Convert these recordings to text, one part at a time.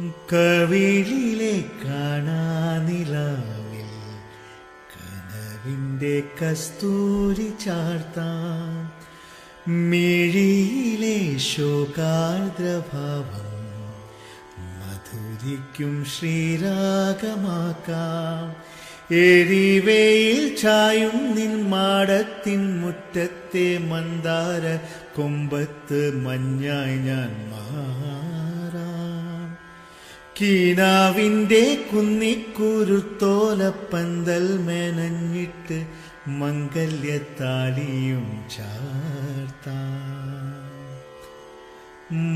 കവിളിലെ കാണാനിലാവിൽ കനവിൻ്റെ കസ്തൂരി ചാർത്താൻ മിഴിയിലെ ശോകാർദ്രഭാവം മധുരിക്കും ശ്രീരാഗമാക്കാം. എരിവയിൽ ചായും നിൻ മാടത്തിൻ മുറ്റത്തെ മന്ദാര കൊമ്പത്ത് മഞ്ഞായി ഞാൻ മാറാം. കീനാവിൻ്റെ കുന്നിക്കുരുത്തോലപ്പന്തൽ മെനഞ്ഞിട്ട് മംഗല്യത്താലിയും ചാർത്താം.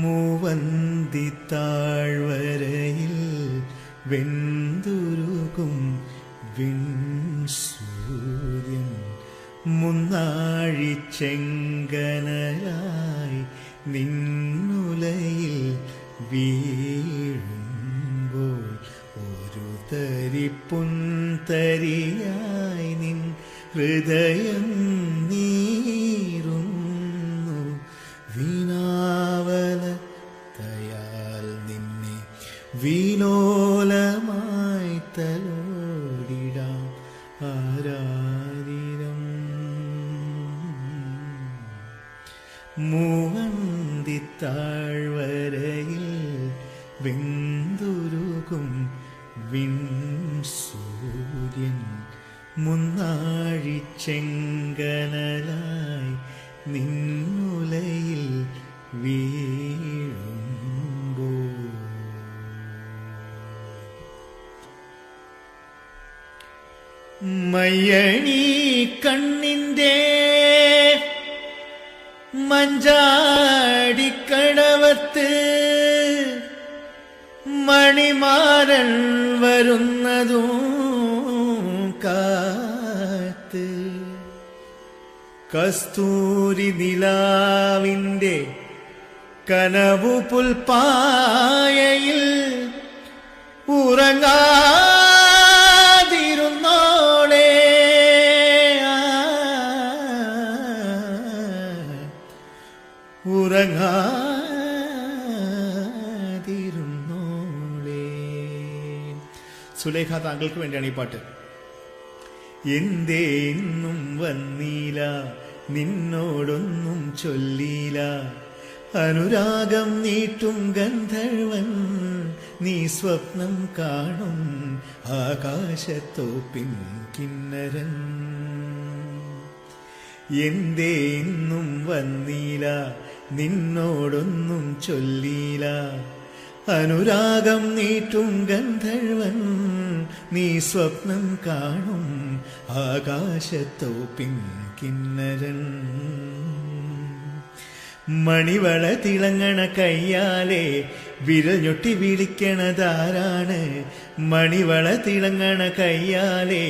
മൂവന്തി താഴ്വരയിൽ വെന്തുരുകും വിൺസൂര്യൻ മുന്നാഴി ചെങ്കനലായി നിന്നുലയിൽ വീഴുമ്പോൾ ഒരു തരി പുൻതരിയായി നിൻ ഹൃദയം നീറുന്നു. വീണാവലത്തയാൽ നിന്നെ വിലോലമായി തലോടിടാം ആരാരിരം. മൂവന്തി താഴ്വരയിൽ വെന്തുരുകും വിൺസൂര്യൻ മുന്നാഴി ചെങ്കനലായി നിന്നുലയിൽ വീഴുമ്പോൾ. മയ്യണി കണ്ണിൻ്റെ മഞ്ചാടിക്കടവത്ത് മണിമാരൻ വരുന്നതും കാത്ത് കസ്തൂരി നിലാവിൻ്റെ കനവു പുൽപ്പായയിൽ ഉറങ്ങാതിരുന്നോളെ. ഉറങ്ങാതിരുന്നോളെ. സുലേഖ, താങ്കൾക്ക് വേണ്ടിയാണ് ഈ പാട്ട്. എന്തേ ഇന്നും വന്നീല, നിന്നോടൊന്നും ചൊല്ലീല, അനുരാഗം നീട്ടും ഗന്ധർവൻ നീ സ്വപ്നം കാണും ആകാശത്തോപ്പിൻ കിന്നരൻ. എന്തേ ഇന്നും വന്നീല, നിന്നോടൊന്നും ചൊല്ലീല, അനുരാഗം നീട്ടും ഗന്ധർവൻ നീ സ്വപ്നം കാണും ആകാശത്തോപ്പിൻ കിന്നരൻ. മണിവള തിളങ്ങണ കയ്യാലെ വിരൽ ഞൊട്ടി വിളിക്കണതാരാണ്? മണിവള തിളങ്ങണ കയ്യാലെ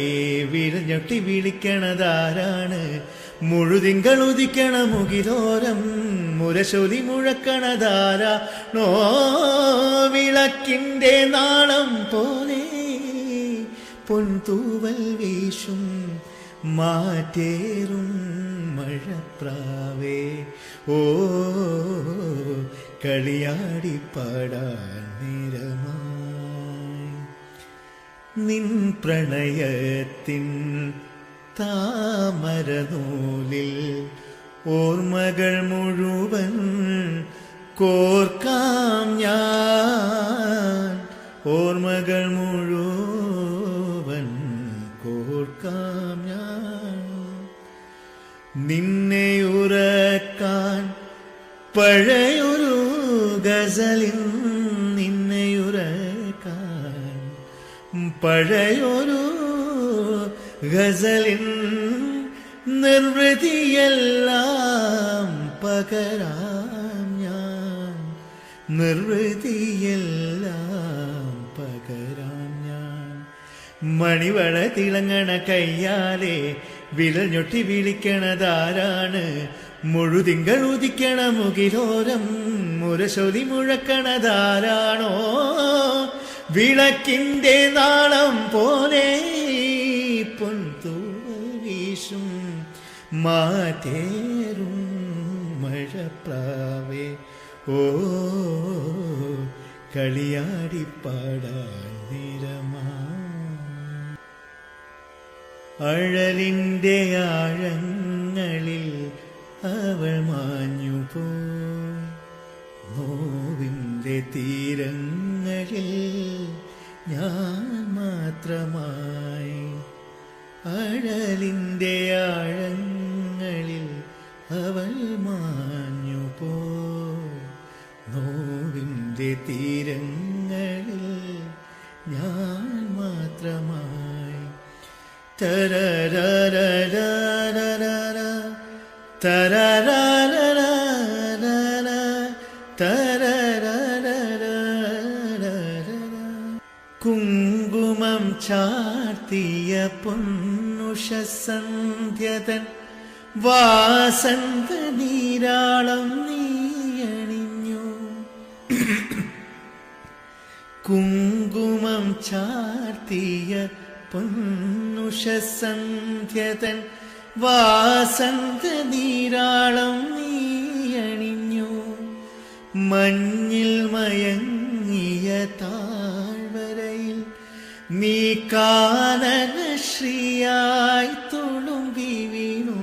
വിരൽ ഞൊട്ടി വിളിക്കണതാരാണ്? മുഴുതിങ്കൾ ഉദിക്കണ മുകിലോരം മുരശൊലി മുഴക്കണതാരാണോ? വിളക്കിൻ്റെ നാളം പോലെ പൊൻതൂവൽ വീശും മാറ്റേറും മഴപ്രാവേ, ഓ കളിയാടിപ്പാടാൻ നേരമായി. നിൻ പ്രണയത്തിൻ താമരനൂലിൽ ഓർമ്മകൾ മുഴുവൻ കോർക്കാം ഞാൻ, ഓർമ്മകൾ മുഴുവൻ കോർക്കാം ഞാൻ. നിന്നെ ഉറക്കാൻ പഴയൊരു ഗസലിൻ, നിന്നെ ഉറക്കാൻ പഴയൊരു ഗസലിൻ നിർവൃതിയെല്ലാം പകരാം ഞാൻ, നിർവൃതിയെല്ലാം പകരാം ഞാൻ. മണിവള തിളങ്ങണ കയ്യാലെ വിരൽ ഞൊട്ടി വിളിക്കണതാരാണ്? മുഴുതിങ്കൾ ഉദിക്കണ മുകിലോരം മുരശൊലി മുഴക്കണതാരാണോ? വിളക്കിൻ്റെ നാളം പോലെ പൊൻതൂവൽ വീശും മാറ്റേറും മഴപ്രാവേ, ഓ കളിയാടിപ്പാടാൻ നിരമാ. അഴലിൻ്റെ ആഴങ്ങളിൽ അവൾ മാഞ്ഞുപോയി, നോവിൻ്റെ തീരങ്ങളിൽ ഞാൻ മാത്രമായി. അഴലിൻ്റെ ആഴങ്ങളിൽ അവൾ മാഞ്ഞുപോയി, നോവിൻ്റെ തീരങ്ങളിൽ ഞാൻ മാത്രമായി. തരരരരരരര തരരരരരര തരരരരരര. കുങ്കുമം ചാർത്തിയ പൊന്നുഷ സന്ധ്യതൻ വാസന്ത നീരാളം നീയണിഞ്ഞു. കുങ്കുമം ചാർത്തിയ പൊന്നുഷ സന്ധ്യതൻ വാസന്ത നീരാളം നീയണിഞ്ഞു. മഞ്ഞിൽ മയങ്ങിയ താഴ്വരയിൽ നീ കാനന ശ്രീയായി തുളുമ്പി വീണു,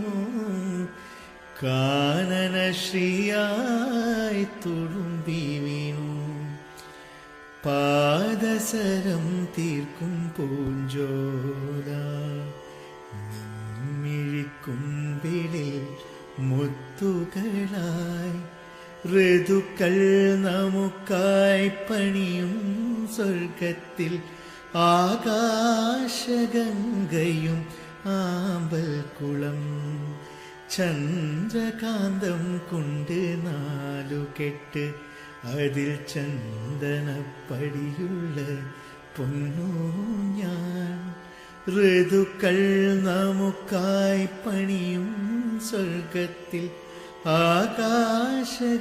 കാനന ശ്രീയായി തുളുമ്പി വീണു. പാദസരം തീർക്കും പൂഞ്ചോല മിഴിക്കുമ്പിളിൽ മുത്തുകളായി ഋതുക്കൾ നമുക്കായി പണിയും സ്വർഗത്തിൽ ആകാശഗംഗയും ആമ്പൽക്കുളം. ചന്ദ്രകാന്തം കൊണ്ട് 4 കെട്ട് അതിൽ ചന്ദനപ്പടിയുള്ള പൊന്നു ഞാൻ. ഋതുക്കൾ നമുക്കായി പണിയും സ്വർഗത്തിൽ ആകാശഗംഗയും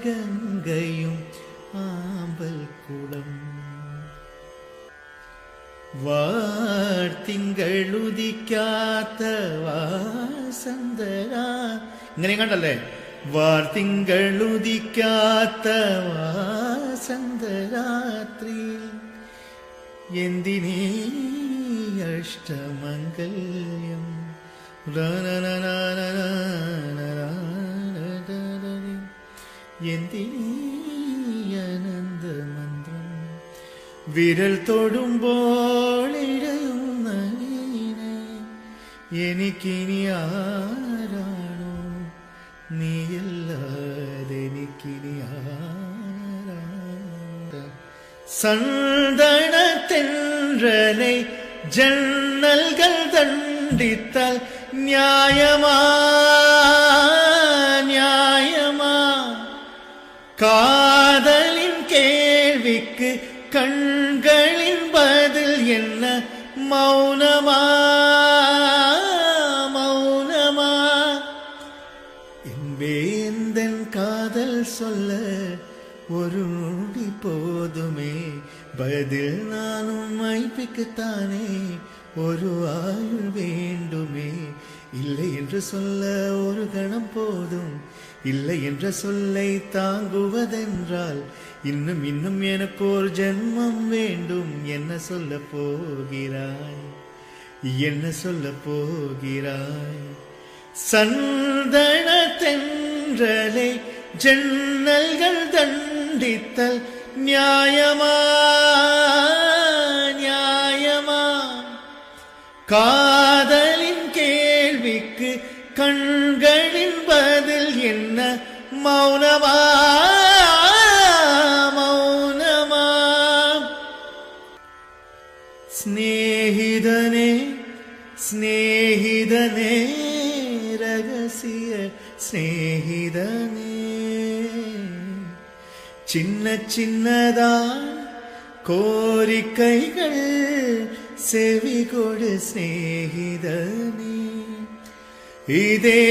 ആമ്പൽക്കുളം. വാർത്തിങ്കളുദിക്കാത്ത വാസന്തരാ, ഇങ്ങനെ കണ്ടല്ലേ, വാർത്തിങ്കളുദിക്കാത്ത വാസന്തരാത്രിയിൽ എന്തിനീ അഷ്ടമംഗല്യം. എന്തിനീ അനന്തമന്ത്രം. വിരൽ തൊടുമ്പോൾ ഇഴയുന്ന നീനെ എനിക്കിനി ആരാണോ, നീയല്ലാതെ എനിക്കിനി ആരാണ്. സന്തനത്തെன்றலை ജന്നൽകൾ ദണ്ഡിത്താൽ ന്യായമാ ന്യായമാ. காதலின் கேள்விக்கு கண்களின் பதில் என்ன மௌனமா மௌனமா. என் வேந்தன் காதல் சொல்ல ஒரு நொடி போதுமே, பதில் நானும் மைப்பிக்குத்தானே ஒரு ஆயுள் வேண்டுமே. இல்லை என்று சொல்ல ஒரு கணம் போதும், இல்லை என்ற சொல்லை தாங்குவதென்றால் இன்னும் இன்னும் எனக்கு ஒரு ஜென்மம் வேண்டும். என்ன சொல்ல போகிறாய், என்ன சொல்ல போகிறாய். சந்தன தென்றலை ஜன்னல்கள் தண்டித்தல் நியாயமா நியாயமா. காதலின் கேள்விக்கு கண்களின் பதில் என்ன மௌனமா மௌனமா. സ്നേഹിതനേ സ്നേഹിതനേ രഹസ്യ സ്നേഹിതനേ. சின்ன சின்னதா கோரிக்கைகள் செவிகொடு ஸ்நேகிதனே. இதே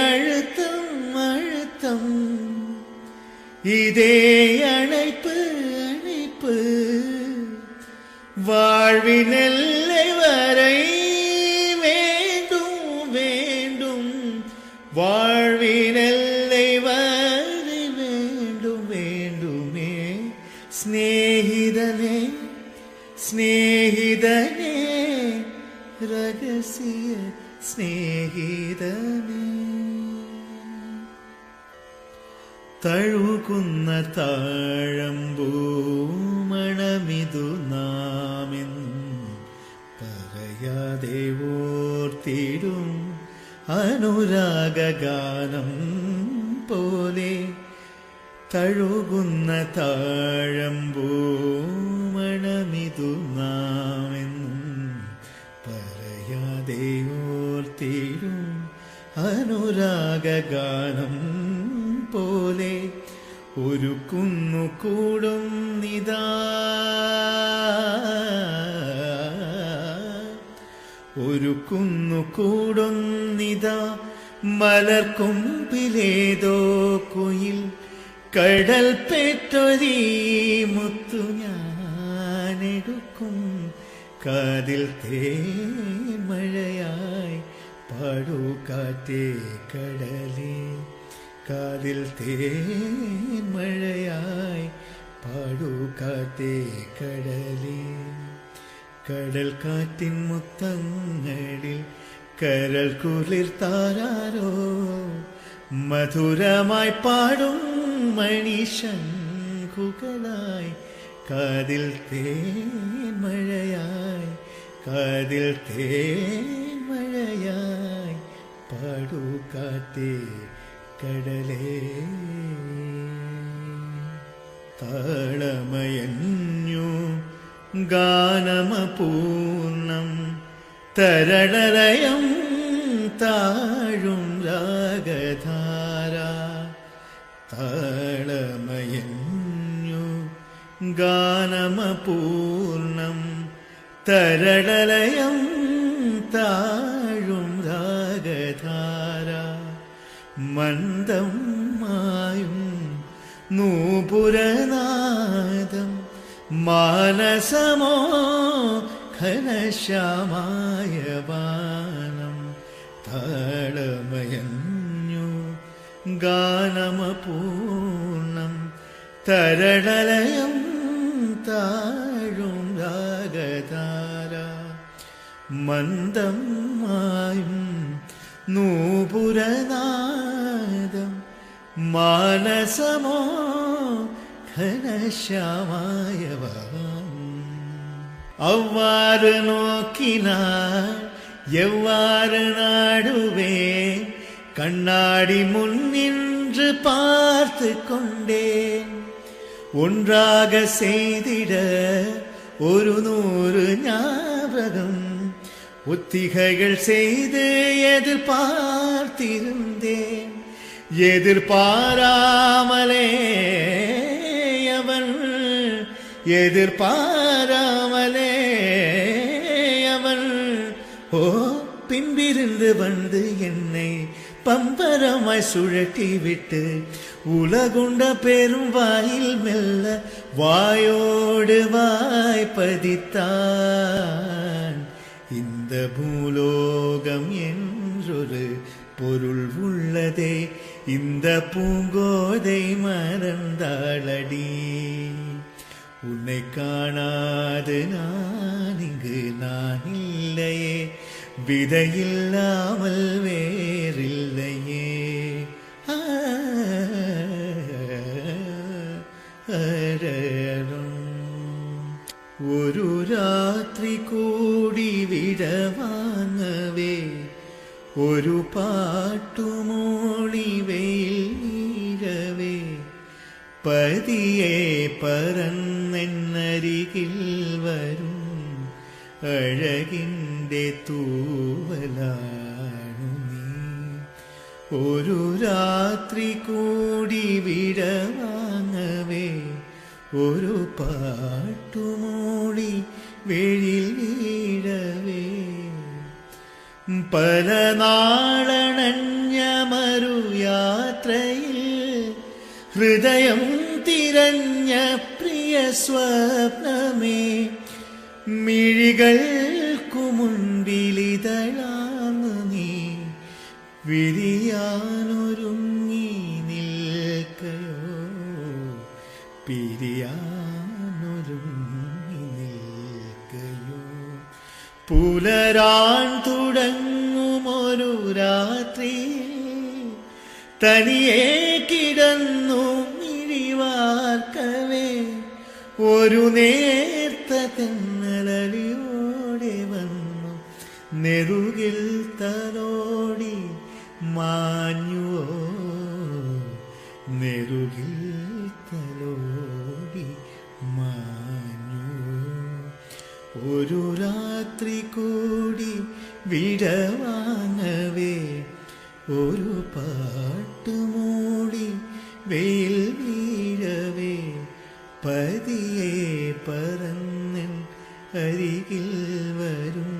அழுத்தம் அழுத்தம், இதே அழைப்பு அழைப்பு. வாழ்வின் எல்லை வரை வேண்டும் வேண்டும், வாழ்வின் எல்லை வரை வேண்டும் வேண்டுமே. സ്നേഹിതനെ സ്നേഹിതനെ രഹസ്യ സ്നേഹിതനെ തഴുകുന്ന താഴമ്പൂമണമിതു നാമെന്ന് പറയാതെ ഓർത്തിടും അനുരാഗഗാനം പോലെ തഴുകുന്ന താഴമ്പൂമണമിതു നാമെന്നും പറയാതെ ഓർത്തിടും അനുരാഗഗാനം പോലെ ഒരു കുന്നുകൂടും നിതാ ഒരു കുന്നുകൂടുന്നിതാ മലർക്കൊമ്പിലേതോ കുയിൽ കടൽ പെറ്റൊരീ മുത്തു ഞാനെടുക്കും കാതിൽ തേൻമഴയായി പാടൂ കാറ്റേ കടലേ കാതിൽ തേൻമഴയായി പാടൂ കാറ്റേ കടലേ കടൽ കാറ്റിൻ മുത്തങ്ങളിൽ കരൾ കുളിർത്താരോ മധുരമായി പാടും മണിശംഖുകളായി കാതിൽ തേൻമഴയായി കാതിൽ തേൻമഴയായി പാടൂ കാറ്റേ കടലേ താളമയഞ്ഞു ഗാനമപൂർണം തരളലയം താഴും രാഗധാര താളമയഞ്ഞു ഗാനമപൂർണം തരളലയം താഴും രാഗധാര മന്ദം മായും നൂപുരനാദം മാനസമോ ഘനശ്യാമായ വാനം താളമയഞ്ഞു ഗാനമപൂർണം തരളലയം താഴും രാഗധാര മന്ദം മായും നൂപുരനാദം മാനസമോ ഘനശ്യാമായവാൻ அவ்வாறு நோக்கினார் எவ்வாறு நாடுவே கண்ணாடி முன் நின்று பார்த்து கொண்டேன் ஒன்றாக செய்திட ஒரு 100 ஞாபகம் ஒத்திகைகள் செய்து எதிர்பார்த்திருந்தேன் எதிர்பாராமலே அவன் எதிர்பாராமலே அவன் பின்பிருந்து வந்து என்னை பம்பரமாய் சுழட்டி விட்டு உலகுண்ட பெரும் வாயில் மெல்ல வாயோடு வாய்ப்பதித்தான் இந்த பூலோகம் என்றொரு பொருள் உள்ளதே இந்த பூங்கோதை மறந்தாளடி உன்னை காணாது நான் இங்கு நான் இல்லையே விதையில்லாமல் வேறில்லையே ஒரு ராத்திரி கூடி விடவாங்கவே ഒരു പാട്ടുമോളി വെയിൽ വീഴവേ പതിയെ പറന്നെന്നരികിൽ വരും അഴകിൻ്റെ തൂവലാണു നീ ഒരു രാത്രി കൂടി വിടവാങ്ങവേ ഒരു പാട്ടുമോളി വെയിൽ വീഴവേ പല നാളണഞ്ഞ മറുയാത്രയിൽ ഹൃദയം തിരഞ്ഞ പ്രിയ സ്വപ്നമേ മിഴികൾക്കു മുൻപിലിതളാന്നു നീ വിരിയാനൊരുങ്ങി നിൽക്കയോ പിരിയാൻ നിൽക്കയോ. പുലരാൻ തുടങ്ങുമൊരു രാത്രി തനിയെ കിടന്നു മിഴിവാർക്കവേ ഒരു നേർത്ത തെന്നലടിയോടെ വന്നു നെറുകിൽ തലോടി മാഞ്ഞുവോ. നെറുകിൽ തലോടി മാഞ്ഞുവോ. ഒരു രാത്രി കൂടി വിടവാങ്ങവേ ഒരു പാട്ടുമൂടി വെയിൽ വീഴവേ പതിയെ പറന്നൻ അരികിൽ വരും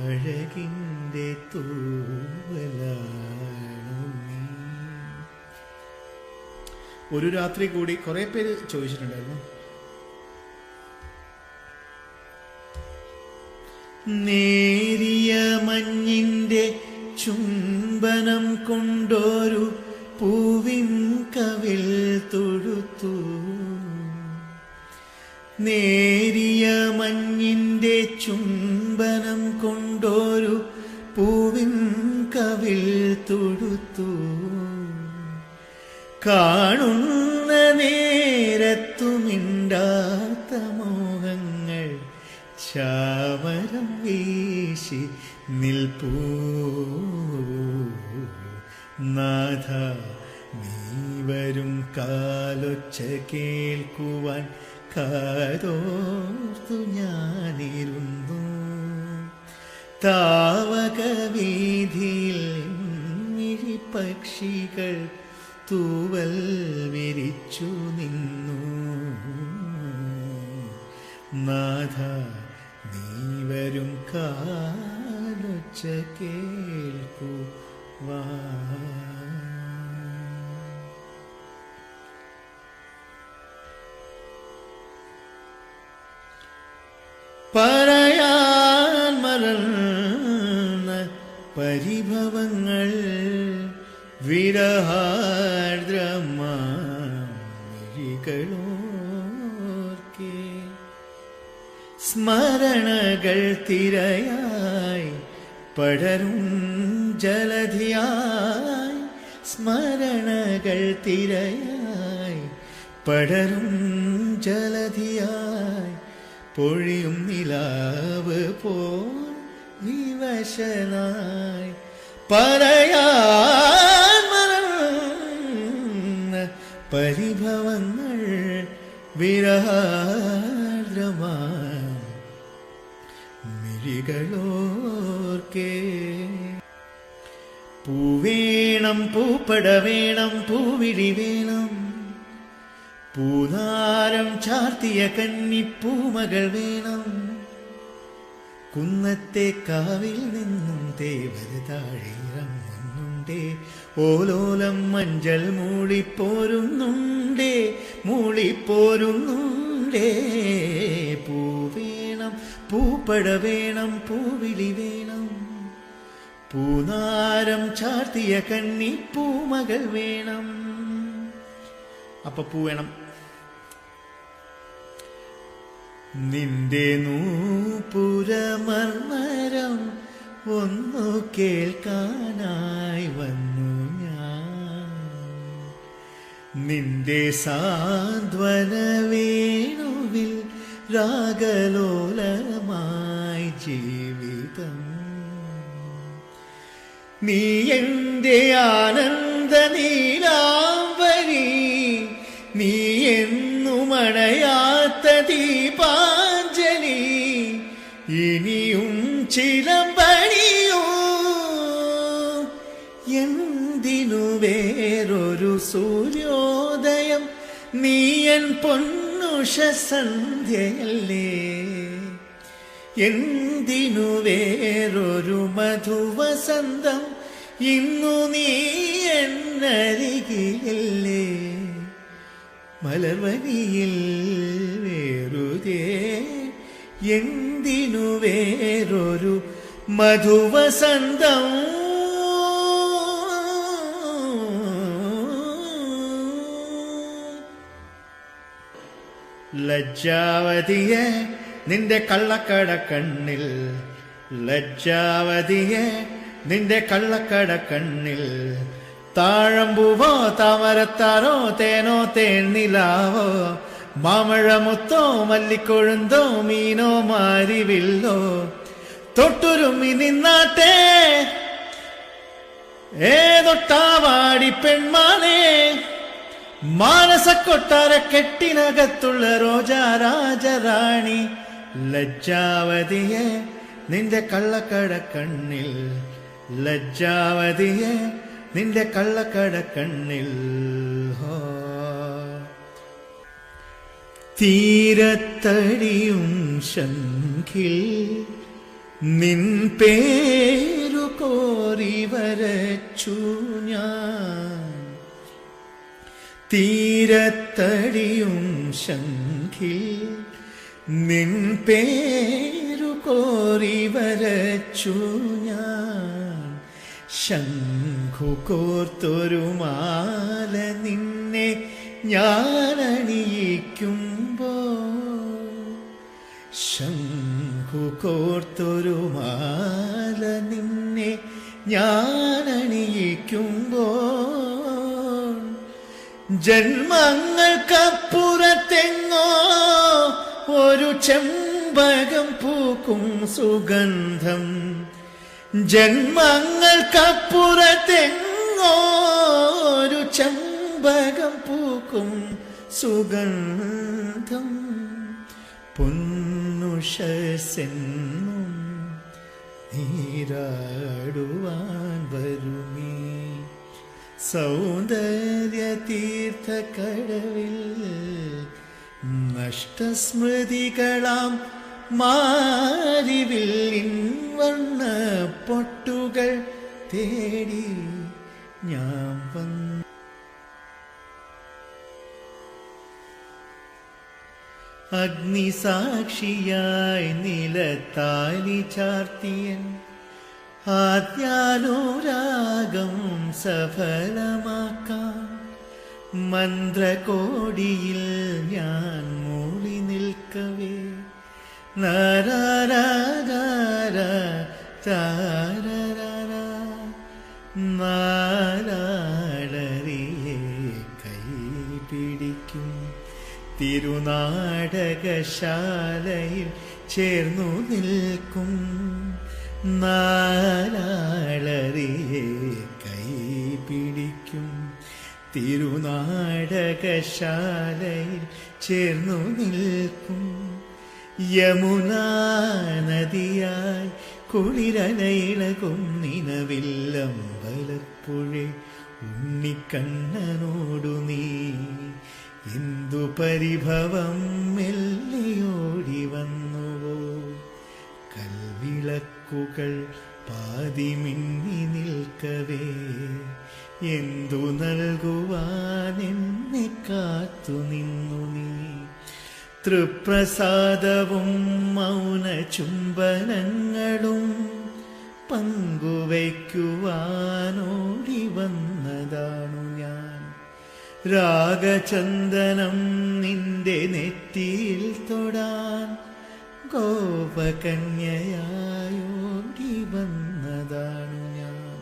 അഴകിൻ്റെ തൂവലാണു നീ. ഒരു രാത്രി കൂടി കുറെ പേര് ചോദിച്ചിട്ടുണ്ടായിരുന്നു. നേരിയ മഞ്ഞിൻ്റെ ചുംബനം കൊണ്ടൊരു പൂവിൻ കവിൾ തൊടുത്തു. നേരിയ മഞ്ഞിൻ്റെ ചുംബനം കൊണ്ടൊരു പൂവിൻ കവിൾ തൊടുത്തു. കാണുന്ന നേരത്തുമിണ്ടാത്ത മോഹങ്ങൾ ചാമരം വീശി നിൽപ്പൂ. നാഥ നീ വരും കാലൊച്ച കേൾക്കുവാൻ കാതോർത്തു ഞാനിരുന്നു. താവക വീതിയിൽ പക്ഷികൾ തൂവൽ വിരിച്ചു നിന്നു. നാഥ നീ വരും കാലൊച്ച കേൾക്കുവാൻ. പറയാൻ മറന്ന പരിഭവങ്ങൾ വിരഹാർദ്രമാരികളോർക്കെ സ്മരണകൾ തിരയായി പടരും ജലധിയായി. സ്മരണകൾ തിരയായി പടരും ജലധിയായി പൊഴിയും നിലാവ് പോൽ വിവശനായി. പറയാൻ മറന്ന പരിഭവങ്ങൾ വിരഹാർദ്രമായി മിഴികളോർക്കെ. പൂവേണം പൂപ്പട വേണം പൂവിഴി വേണം പൂനാരം ചാർത്തിയ കന്നിപ്പൂമകൾ വേണം. കുന്നത്തെ കാവിൽ നിന്നും തേവര താഴെയിറങ്ങുന്നുണ്ടേ ഓലോലം മഞ്ചൾ മൂളിപ്പോരുന്നുണ്ടേ മൂളിപ്പോരുന്നുണ്ടേ. പൂവേണം പൂപ്പട വേണം പൂവിളി വേണം പൂനാരം ചാർത്തിയ കന്നിപ്പൂമകൾ വേണം. അപ്പൊ പൂ വേണം. നിന്റെ നൂപുരമർമരം ഒന്നു കേൾക്കാനായി വന്നു ഞാൻ. നിന്റെ സാന്ത്വന വേണുവിൽ രാഗലോലമായി ജീവിതം. നീ എന്റെ ആനന്ദ നീലാംബരി നീ എന്നുമണയാത്ത ദീപാഞ്ജലി. ഇനിയും ചിലമ്പണിയോ എന്തിനു വേറൊരു സൂര്യോദയം. നീയൻ പൊന്നുഷ സന്ധ്യയല്ലേ എന്തിനു വേറൊരു മധുവസന്തം. ഇന്നു നീ എന്നരികിലല്ലേ മലർവനിയിൽ വേറുതേ. എന്തിനു വേറൊരു മധുവസന്തം. ലജ്ജാവതിയെ നിന്റെ കള്ളക്കട കണ്ണിൽ, ലജ്ജാവതിയെ നിന്റെ കള്ളക്കട കണ്ണിൽ, താഴമ്പൂവോ താമരത്താരോ തേനോ തേന്നിലാവോ, മാമഴമുത്തോ മല്ലിക്കൊഴുന്തോ മീനോ മാരിവില്ലോ, തൊട്ടുരുമ്മി നിന്നാട്ടെ ഏതൊട്ടാവാടി പെൺമാനേ, മാനസക്കൊട്ടാര കെട്ടിനകത്തുള്ള റോജാ രാജറാണി. ലജ്ജാവതിയെ നിന്റെ കള്ളക്കട കണ്ണിൽ, ലജ്ജാവതിയെ നിന്റെ കള്ളക്കട കണ്ണിൽ. തീരത്തടിയും ശംഖിൽ നിൻ പേരു കോരി വരച്ചു ഞാൻ, തീരത്തടിയും ശംഖിൽ നിൻ പേരു കോരി വരച്ചു ഞാൻ, ശംഖു കോർത്തൊരു മാല നിന്നെ ഞാനണിയിക്കുമ്പോ, ശംഖു കോർത്തൊരു മാല നിന്നെ ഞാനണിയിക്കുമ്പോ, ജന്മങ്ങൾക്കപ്പുറത്തെങ്ങോ ഒരു ചെമ്പകം പൂക്കും സുഗന്ധം, ജന്മങ്ങൾക്കപ്പുറത്തെങ്ങോ ഒരു ചെമ്പകം പൂക്കും സുഗന്ധം. പൊന്നുഷസെന്നും നീരാടുവാൻ വരുമേ സൗന്ദര്യ തീർത്ഥക്കടവിൽ, നഷ്ടസ്മൃതികളാം മാരിവില്ലിൻ വർണ്ണ പൊട്ടുകൾ തേടി ഞാൻ വന്നു. അഗ്നിസാക്ഷിയായി നിലത്താലി ചാർത്തിയൻ ആദ്യാനുരാഗം സഫലമാക്കാൻ മന്ത്രകോടിയിൽ ഞാൻ മൂളി നിൽക്കവേ, നാരാരാരാര താരരാര നാലാളറിയെ കൈപിടിക്കും തിരുനാടകശാലയിൽ ചേർന്നു നിൽക്കും, നാലാളറിയെ കൈപിടിക്കും തിരുനാടകശാലയിൽ ചേർന്നു നിൽക്കും. യമുനാ നദിയായി കുളിരലയിളകും നിലവില്ലമ്പലപ്പുഴേ, ഉണ്ണിക്കണ്ണനോടു നീ എന്തു പരിഭവം മെല്ലിയോടി വന്നുവോ, കൽവിളക്കുകൾ പാതി മിന്നി നിൽക്കവേ എന്തു നൽകുവാൻ എന്നെ കാത്തു നിന്നു നീ, തൃപ്രസാദവും മൗന ചുംബനങ്ങളും പങ്കുവയ്ക്കുവാനോടി വന്നതാണു ഞാൻ, രാഗചന്ദനം നിന്റെ നെറ്റിയിൽ തൊടാൻ ഗോപകന്യയായോടി വന്നതാണു ഞാൻ,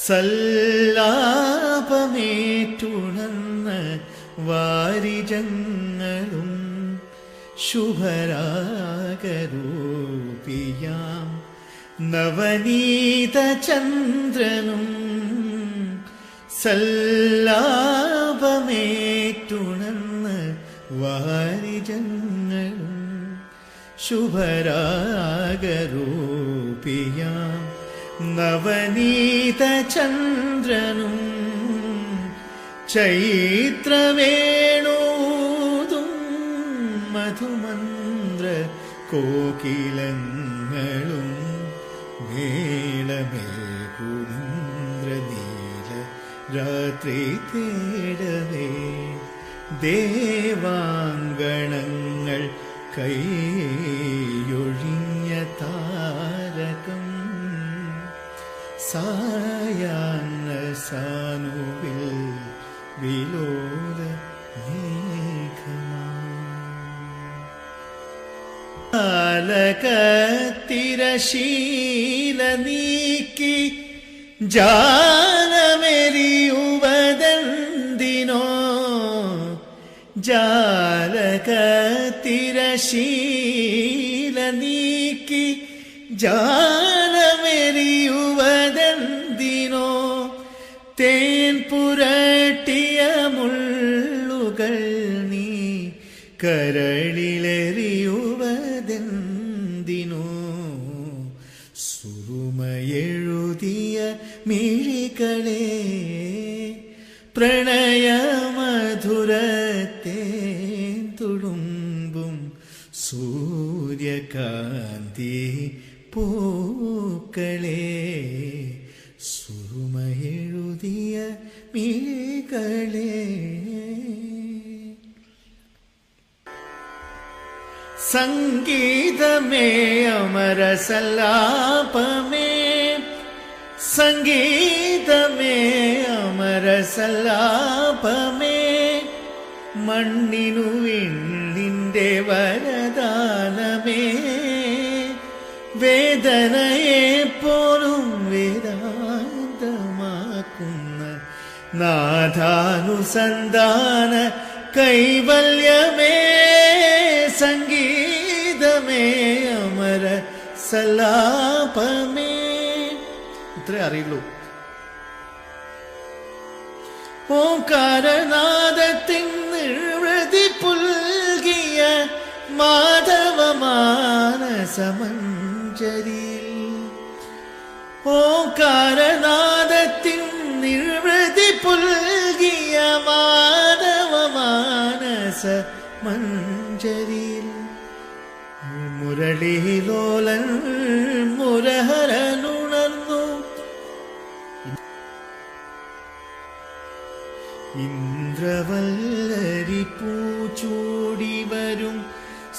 സല്ലാപമേറ്റുണർന്ന വാരിജങ്ങളും ശുഭരാഗരൂപിയാം നവനീത ചന്ദ്രനും, സല്ലാപമേറ്റുണർന്ന വാരിജങ്ങളും ശുഭരാഗരൂപിയാം നവനീത ചന്ദ്രനും, ചൈത്രവേണൂതും മധുമന്ത്ര കോകിലങ്ങളും മേളമേകുന്ദ്രനീല രാത്രി തേടവേ, ദേവാങ്കണങ്ങൾ കൈയൊഴിഞ്ഞ താരകം സായാഹ്ന സാനുവിൽ വിലോല മേഘമാ. ജാലകത്തിരശീല നീക്കി ജാലമെരിയുവതെന്തിനോ ജാലകത്തിരശീല നീക്കി ജാലമെരിയുവതെന്തിനോ തേൻ പുരട്ടിയ മുള്ളുകൾ നീ കരളിലെറിയുവതെന്തിനോ സുറുമയെഴുതിയ മിഴികളെ പ്രണയമധുരത്തെ തുളുമ്പും സൂര്യകാന്തി പൂക്കളെ സുറുമയെഴുതിയ മിഴികളെ സംഗീതമേ അമരസല്ലാപമേ സംഗീതമേ അമരസല്ലാപമേ മണ്ണിനു വിണ്ണിന്റെ വരദാനമേ വേദനയെ പോലും വേദാന്തമാക്കുന്ന നാഥാനുസന്ധാന കൈവല്യമേ സംഗീതമേ അമര സല്ലാപമേ. ഇത്രേ അറിയുള്ളൂ. ഓംകാരനാദത്തിൻ നിർവൃതി പുൽകിയ മാധവമാനസമഞ്ജരിയിൽ ഓംകാരനാദത്തിൻ നിർവൃതി പുൽകിയ മാധവമാനസ മഞ്ജരിയിൽ മുരളീലോലൻ മുരഹരനുണർന്നു ഇന്ദ്രവല്ലരി പൂച്ചൂടി വരും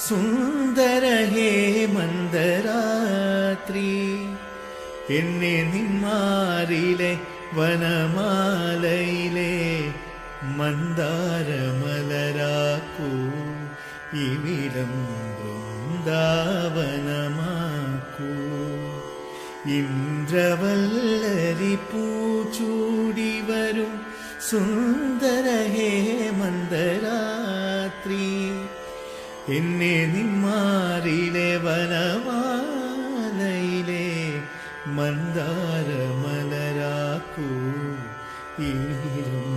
സുന്ദര ഹേമന്തരാത്രി എന്നെ നിന്മാരിലെ വനമാലയിലെ മന്ദാരമലരാക്കൂ ഇവിടം വൃന്ദാവനമാക്കൂ ഇന്ദ്രവല്ലരി പൂച്ചൂടി വരും സുന്ദര ഹേമന്തരാത്രി എന്നെ നിന്മാരിലെ വനമാലയിലെ മന്ദാരമലരാക്കൂ ഇവിടം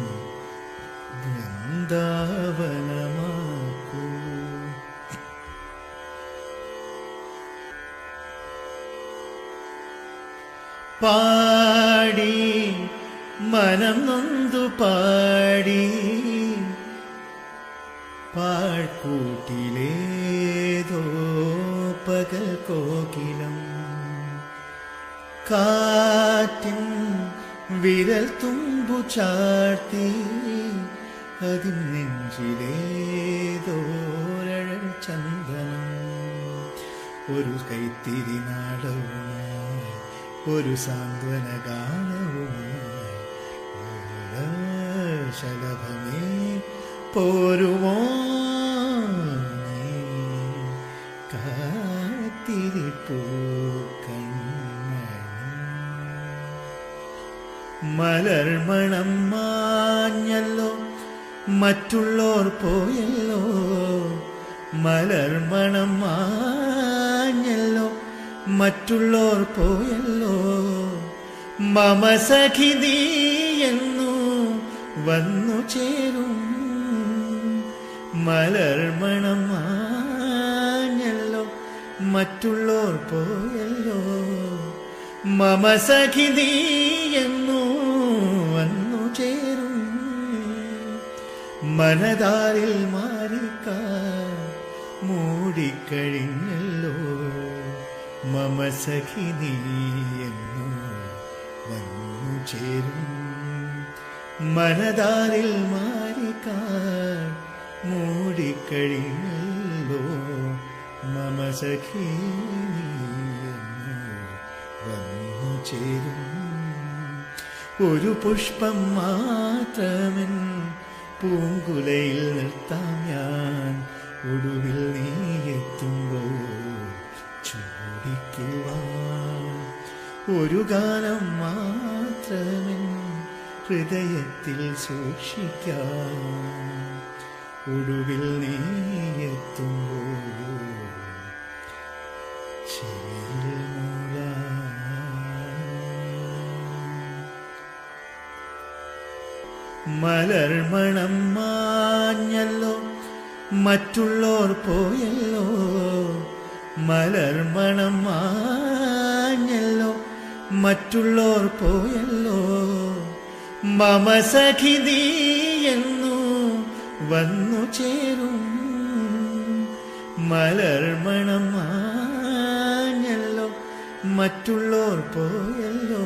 വൃന്ദാവനമാക്കൂ. പാടി മനം നൊന്തു പാടി പാഴ്ക്കൂട്ടിലേതോ പകൽ കോകിലം കാറ്റിൻ വിരൽ തുമ്പു ചാർത്തി അതിൻ നെഞ്ചിലേതോരഴൽ ചന്ദനം ഒരു കൈത്തിരി നാടവുമായി ഒരു സാന്ത്വന ഗാനവുമായി ശലഭമേ പോരുമോ കാത്തിരിപ്പൂ മലർമണം മാഞ്ഞല്ലോ മറ്റുള്ളോർ പോയല്ലോ മലർമണം മാഞ്ഞല്ലോ മറ്റുള്ളോർ പോയല്ലോ മമ സഖി നീ എന്നു വന്നു ചേരും മലർമണം മാഞ്ഞല്ലോ മറ്റുള്ളോർ പോയല്ലോ മമ സഖി നീ എന്നു വന്നു ചേരും മനതാരിൽ മാറിക്കാർ മൂടിക്കഴിഞ്ഞല്ലോ മമ സഖി നീ എന്നു വന്നു ചേരും മനതാരിൽ മാറിക്കാർ മൂടിക്കഴിഞ്ഞല്ലോ മമ സഖി വന്നു ചേരും ഒരു പുഷ്പം മാത്രമൻ പൂങ്കുലയിൽ നിർത്താം ഞാൻ ഒടുവിൽ നീ എത്തുമ്പോൾ ഒരു ഗാനം മാത്രമെൻ ഹൃദയത്തിൽ സൂക്ഷിക്കാം. ഒടുവിൽ നീ എത്തുമ്പോൾ ചെവിയിൽ മലർമണം മാഞ്ഞല്ലോ, മറ്റുള്ളോർ പോയല്ലോ. മലർമണം മാഞ്ഞല്ലോ, മറ്റുള്ളോർ പോയല്ലോ. മമ സഖി നീ എന്നു വന്നു ചേരും. മലർമണം മാഞ്ഞല്ലോ, മറ്റുള്ളോർ പോയല്ലോ.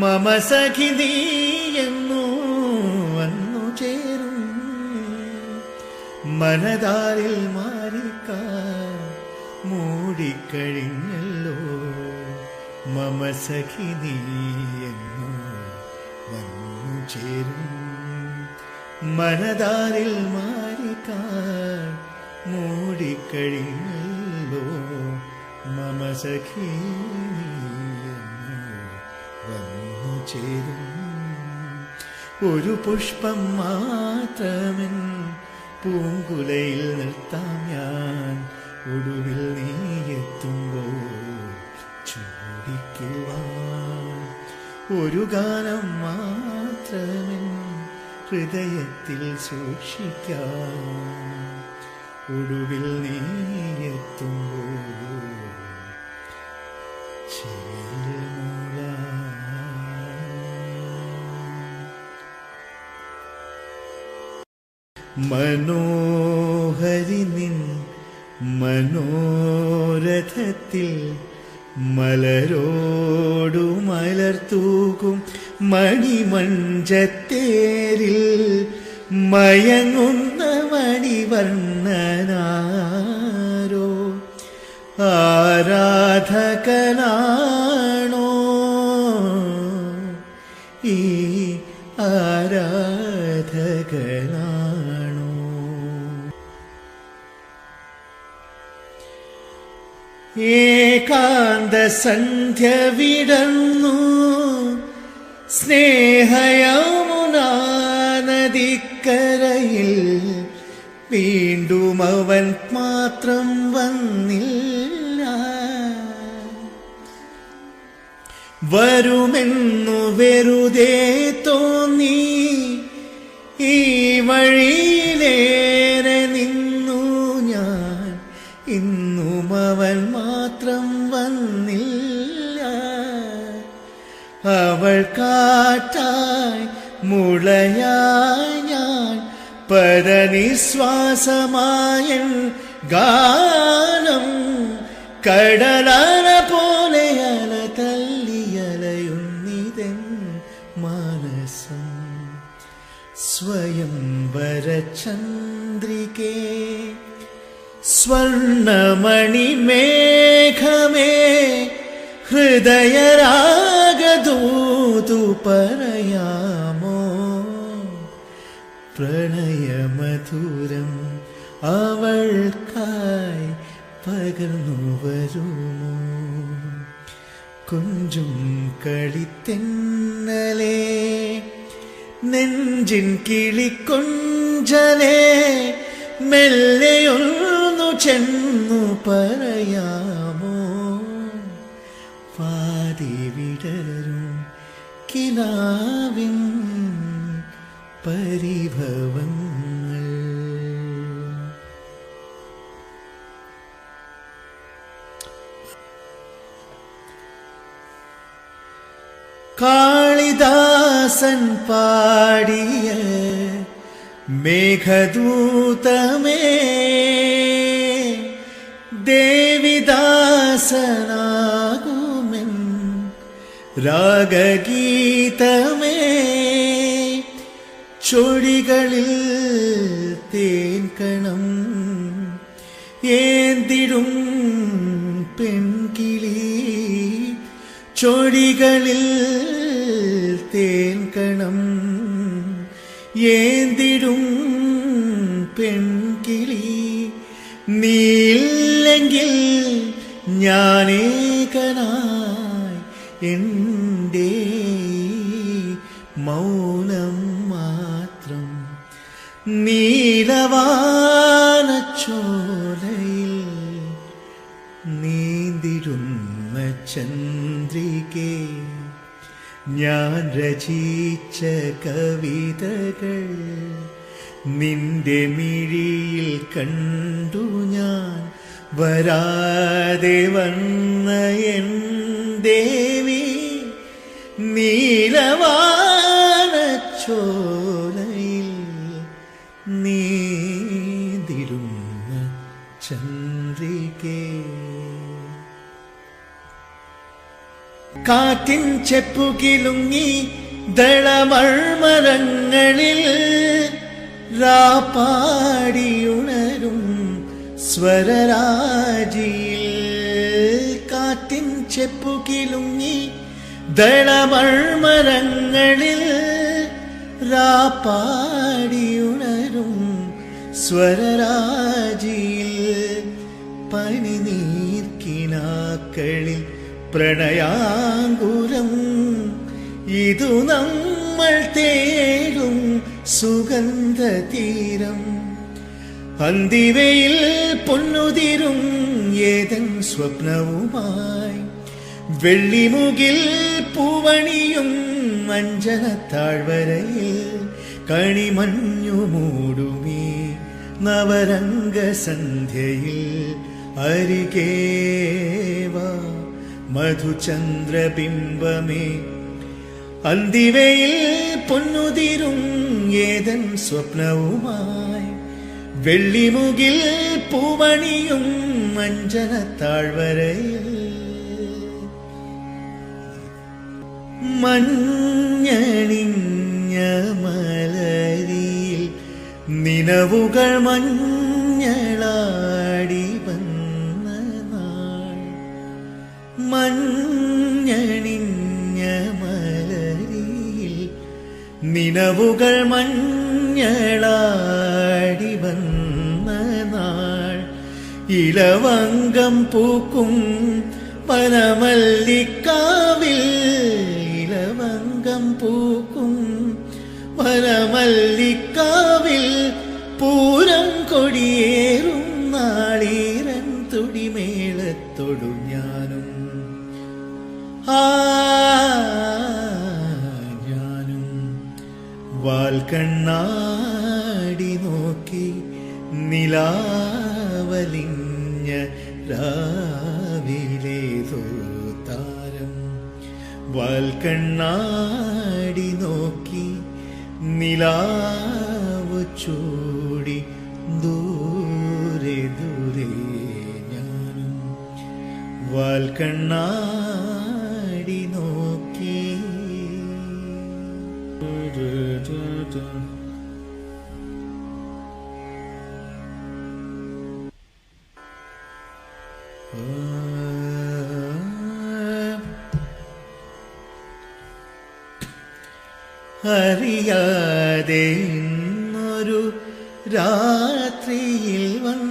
മമ സഖി നീ എന്നു വന്നു ചേരും. മനതാരിൽ മാറിക്കാൻ മൂടിക്കഴിഞ്ഞല്ലോ. മമ സഖി നീ എന്നു വന്നു ചേരും. മനതാരിൽ മാറിക്കാൻ മൂടിക്കഴിഞ്ഞല്ലോ. മമ സഖി വന്നു ചേരും. ഒരു പുഷ്പം മാത്രമെൻ പൂങ്കുലയിൽ നിർത്താം ഞാൻ. ഒടുവിൽ നീ എത്തുമ്പോൾ ചൂടിക്കുവാൻ. ഒരു ഗാനം മാത്രമെൻ ഹൃദയത്തിൽ സൂക്ഷിക്കാം. ഒടുവിൽ നീ എത്തുമ്പോൾ ചെവിയിൽ മനോഹരി നിൻ മനോരഥത്തിൽ മലരോടു മലർത്തൂകും മണിമഞ്ചത്തേരിൽ മയങ്ങുന്ന മണിവർണ്ണനാരോ ആരാധകനാണോ ഈ ആരാധകനാണോ? ഏകാന്ത സന്ധ്യ വിടർന്നു സ്നേഹയമുനാ നദിക്കരയിൽ വീണ്ടും അവൻ മാത്രം വന്നില്ല. വരുമെന്നു വെറുതെ തോന്നി ഈ വഴിയിലേറെ നിന്നു ഞാൻ. ഇന്നും അവൻ മാത്രം വന്നില്ല. അവൾ കാറ്റായി മുളയായി ഞാൻ പരനിശ്വാസമായ ഗാനം കടലല പോലെ അല തല്ലിയലയുന്നിതൻ മാനസം. സ്വയംവര ചന്ദ്രികേ സ്വർണമണിമേഘമേ ഹൃദയരാഗദൂതു പറയാമോ? പ്രണയമധുരം അവൾക്കായി പകർന്നു വരുമോ? കൊഞ്ചും കളിത്തെന്നലേ നെഞ്ചിൻ കിളിക്കൊഞ്ചലേ മെല്ലെയൊന്നു ചെന്നു പറയാമോ? വാതി വിടരും കിനാവിൻ പരിഭവങ്ങൾ. കാളിദാസൻ പാടിയ മേഘദൂതമേ ദേവിദാസനാകുമെൻ രാഗഗീതമേ ചൊടികളിൽ തേൻകണം ഏന്തിടും പെൺകിളി ചൊടികളിൽ തേൻകണം ഏന്തിടും പെൺകിളി നീയില്ലെങ്കിൽ ഞാനേകനായി നീലവാനച്ചോലയിൽ നീന്തിടുന്ന ചന്ദ്രികേ, ഞാൻ രചിച്ച കവിതകൾ നിന്റെ മിഴിയിൽ കണ്ടു ഞാൻ. വരാതെ വന്ന എൻ ദേവി, നീലവാനച്ചോലയിൽ നീന്തിടുന്ന ചന്ദ്രികേ. കാറ്റിൻ ചെപ്പുകിലുങ്ങി ദളമഴ്മരങ്ങളിൽ രാപ്പാടിയുണരും സ്വരരാജിയിൽ. കാറ്റിൻ ചെപ്പുകിലുങ്ങി ദളമഴ്മരങ്ങളിൽ രാപ്പാടിയുണരും സ്വരരാജിയിൽ. പനിനീർക്കിനാക്കളിൽ പ്രണയാങ്കുരം, ഇതു നമ്മൾ തേടും സുഗന്ധതീരം. അന്തിവയിൽ പൊന്നുതിരും ഏതൻ സ്വപ്നവുമായി, വെള്ളിമുകിൽ പൂവണിയും അഞ്ജനത്താഴ്വരയിൽ. കണിമഞ്ഞു മൂടുമീ നവരംഗസന്ധ്യയിൽ, അരികേവാ മധുചന്ദ്രബിംബമേ. അന്തിവയിൽ പൊന്നുതിരും ഏതൻ സ്വപ്നവുമായി, വെള്ളിമുകിൽ പൂവണിയും അഞ്ജനത്താഴ്വരയിൽ. മഞ്ഞണിഞ്ഞ മലരിയിൽ നിലവുകൾ മഞ്ഞളാടി വന്ന നാൾ. മഞ്ഞണിഞ്ഞ മലരിയിൽ നിലവുകൾ മഞ്ഞളാടി വന്ന നാൾ. ഇലവങ്കം പൂക്കും വനമല്ലിക്കാവിൽ, ഇലവങ്കം പൂക്കും വനമല്ലിക്കാവിൽ. പൂരം കൊടിയേറും നാളീരൻ തുടിമേളത്തൊടു ഞാനും ഞാനും. വാൽക്കണ്ണാടി നോക്കി നിലാവലിഞ്ഞ രാവിലേതോ താരം. വാൽക്കണ്ണാടി നോക്കി നിലാവ് ചൂടി ദൂരെ ദൂരെ ഞാനും. വാൽക്കണ്ണാടി നോക്കി. അറിയാതെ ഇന്നൊരു രാത്രിയിൽ വന്ന